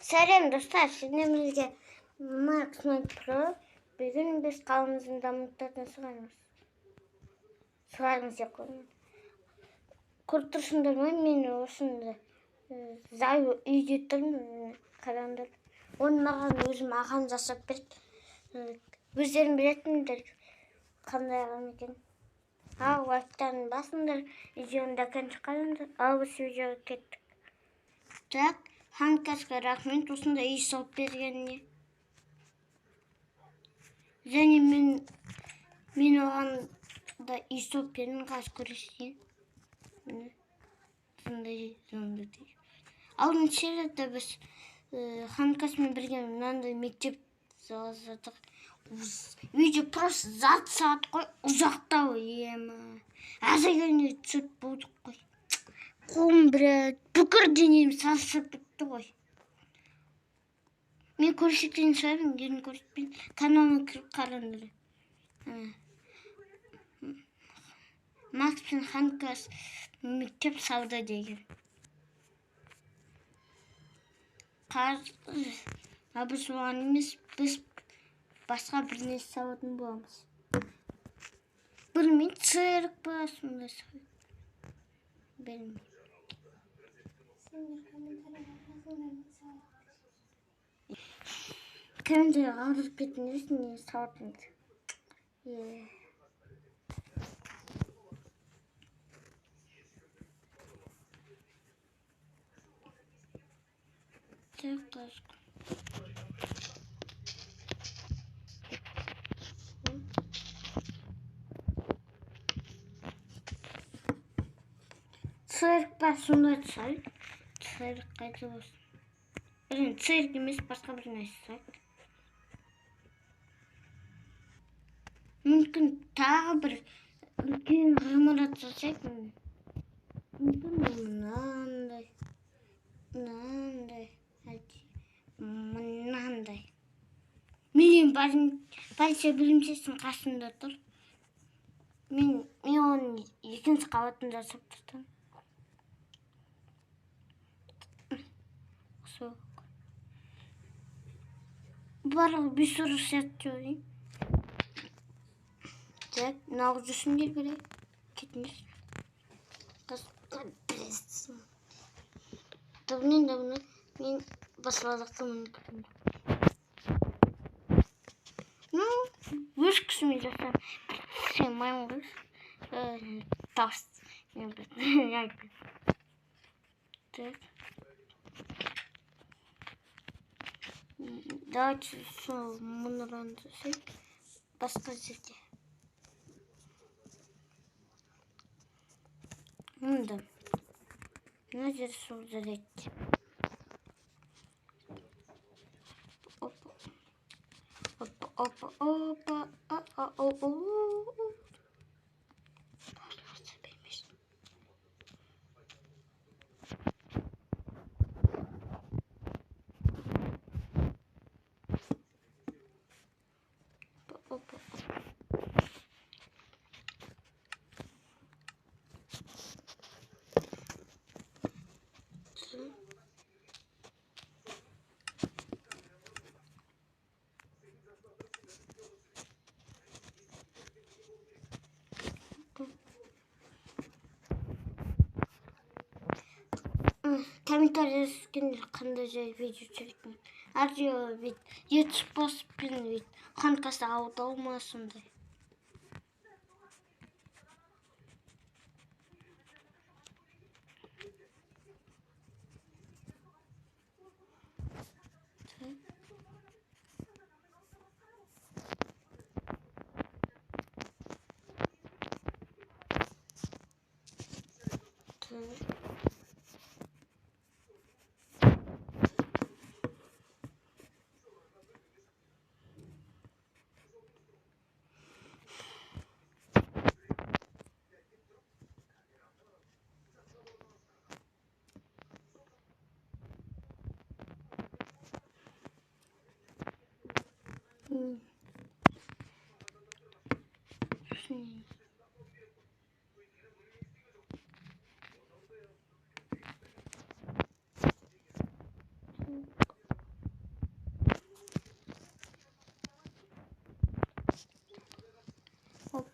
Сәлем достар, сіздермен бірге Max Note Pro. Бүгін біз қаламыздың дамытатын суармыз деп қоймын. Көріп тұрсыңдар ма, мен осында зай үйде тұрмын, қараңдар. Оны маған өзім ағам жасап берді. Өздерің білетіндер қандай ағам екен. Ал лайктарын басыңдар, видеоны да қараңдар. Ал біз видеоға кеттік. Так, Ханкасқа рахмет осында үй салып бергеніне. Және мен оған да үй салып бердім, қазір көресіздер. Сондай. Алдыңғы серияда біз Ханкасмен бірге мынандай мектеп салдық. Видео просто зат сағат қой, ұзақтау ема. Әзіргенде түсіп болдық қой. Қолым бүкір денем сасып бітті ғой. Мен көрсетейін сұрайын, елін көрсетпейін. Каналына кіріп қараңдар. Макс пен Ханкас мектеп салды деген. Біз оған емес, біз басқа бір нәрсе салатын боламыз. Білмейді, цирк па, сондай салады. Білмейді. Комментарийға қалдырып кетіңіз, не салатынды. Цирк па, сондай салады. Цирк қайда болсын. Цирк емес, басқа бір нәрсе салады. Мүмкін тағы бір үлкен ғимарат жасайық. Мүмкін мынандай. Мен полиция бөлімшесінің қасында тұр. Мен оны екінші қабатында жасап тұрдым. Барлығы 560 жойын. Так, мынау жүрсіңдер бірей. Кетіңдер. Давно мен басладықты мүмкін. Өз күшімен жасам. Сен маймын қыз. Тас. Так. Давайте сол мұныран жасайық. Басқа жерде. Мында. Мына жер сол жарайды. Опа. Комментарий жазыңдар қандай жай видео түсіретін. Радио вид, способпен вид, Ханкасты аудау ма сондай.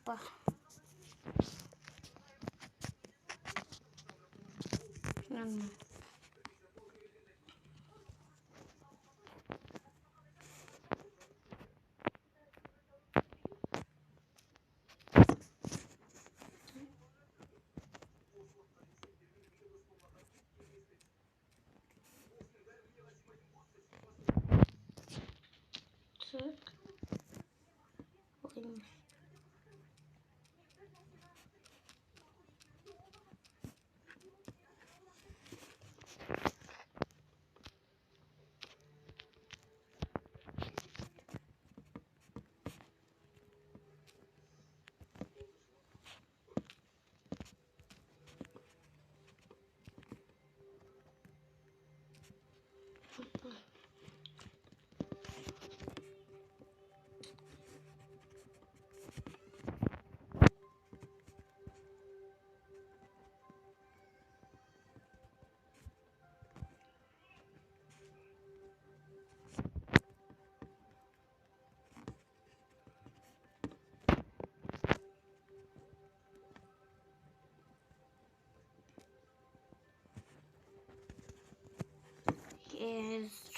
Bak. Anladım. Tık. Oymuş.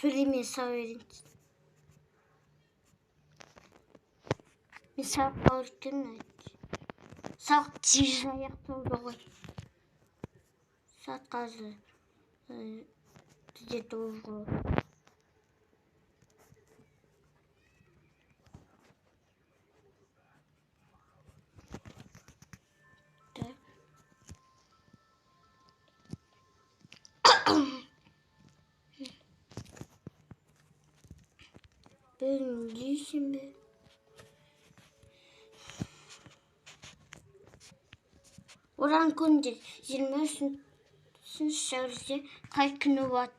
Söyleyeyim verin. Misal bağırken saat çizgi ayakta olur. Saat gazı. Diye doğru. Benim şimdi Oran kunde 20 şarjı kaç kilowatt?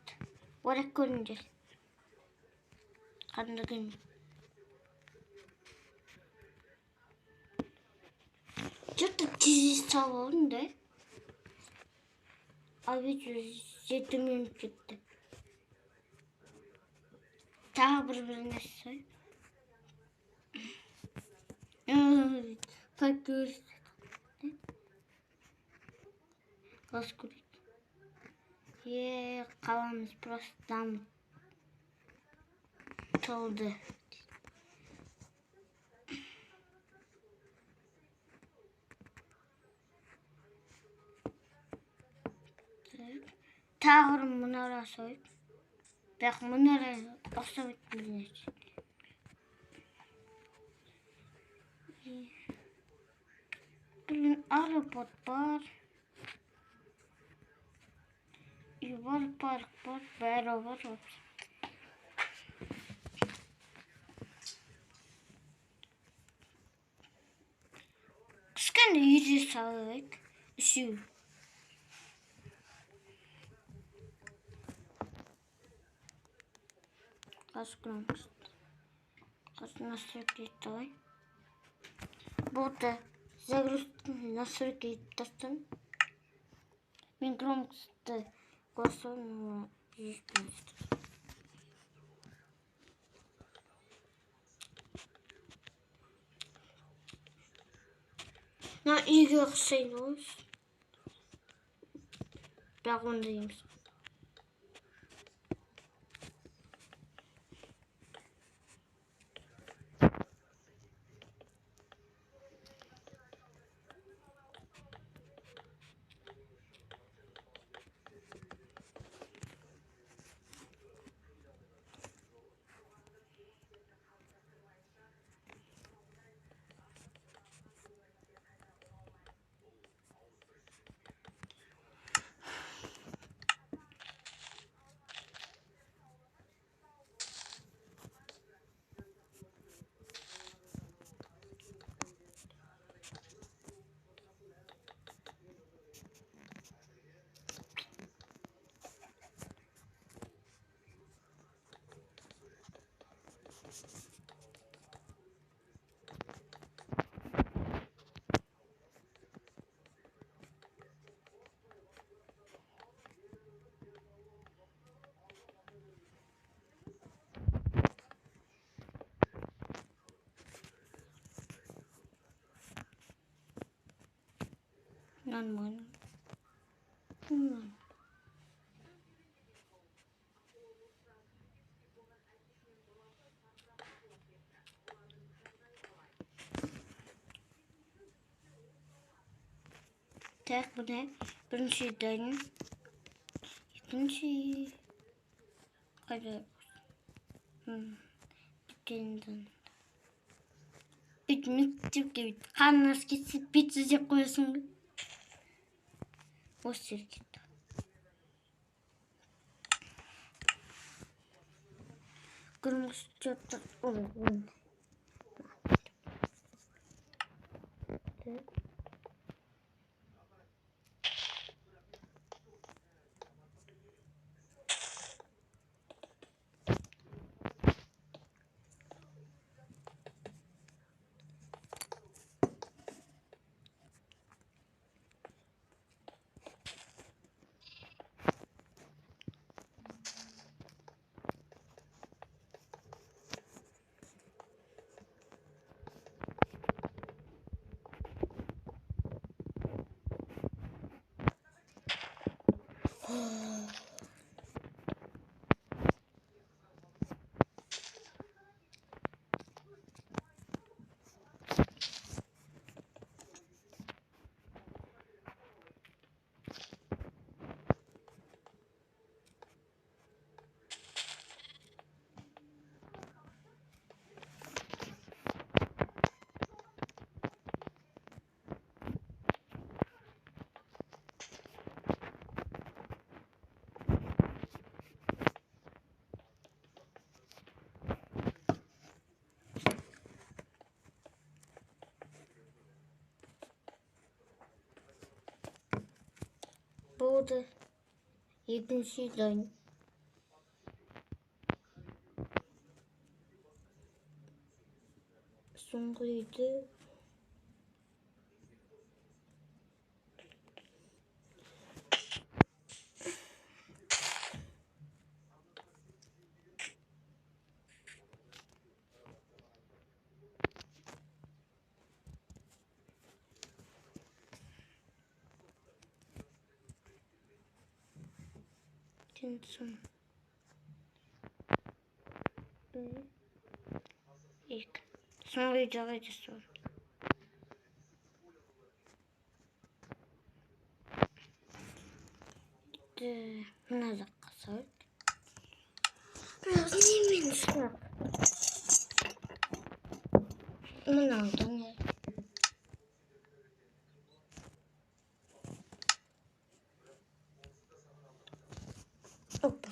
Oran kunde. Anladın. Çok çiziş salonda. Abi 7 minut gitti. Daha birbirine say. Kaç görüş. Kaç görüş. Kalanımız prostam oldu. Tağırım bunlara soyup. Bak bunlara asla bitmeyecek. Araba var. Yuvar park var. Beraber var. Kıskandı yüzü sağlık. Şu. Kıskandı. Nasıl gitti? Burada загрузки настройки достан. Мен громкость голосового есть. На играх sayıyoruz. Ben ondayım. Нормально. Нормально. Так, bu ne? Birinci dönüm. İkinci... Hadi. Dükkanından. Bitmiş gibi. Kanlas gitsin bitecek koyasın. O şirket. Kırmızı çöpten olur. Bu da 7. dönüm. Sonraydı. Son. İlk. Sonra videoya sor. Ne dakika? Biraz neymiş bak. Ne aldın ya? Hoppa.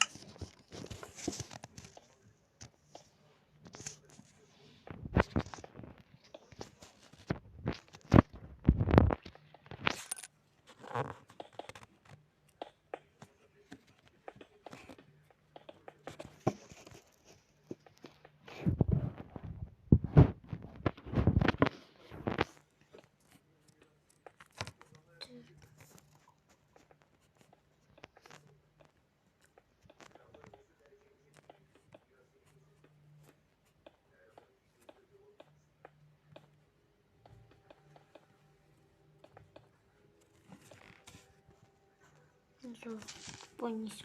Zor. Bonus.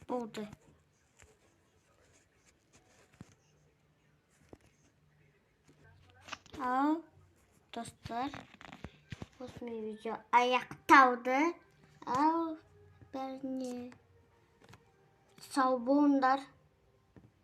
Oldu. Al dostlar. Kosmi video ayaktadı. Al beni. Sabunlar.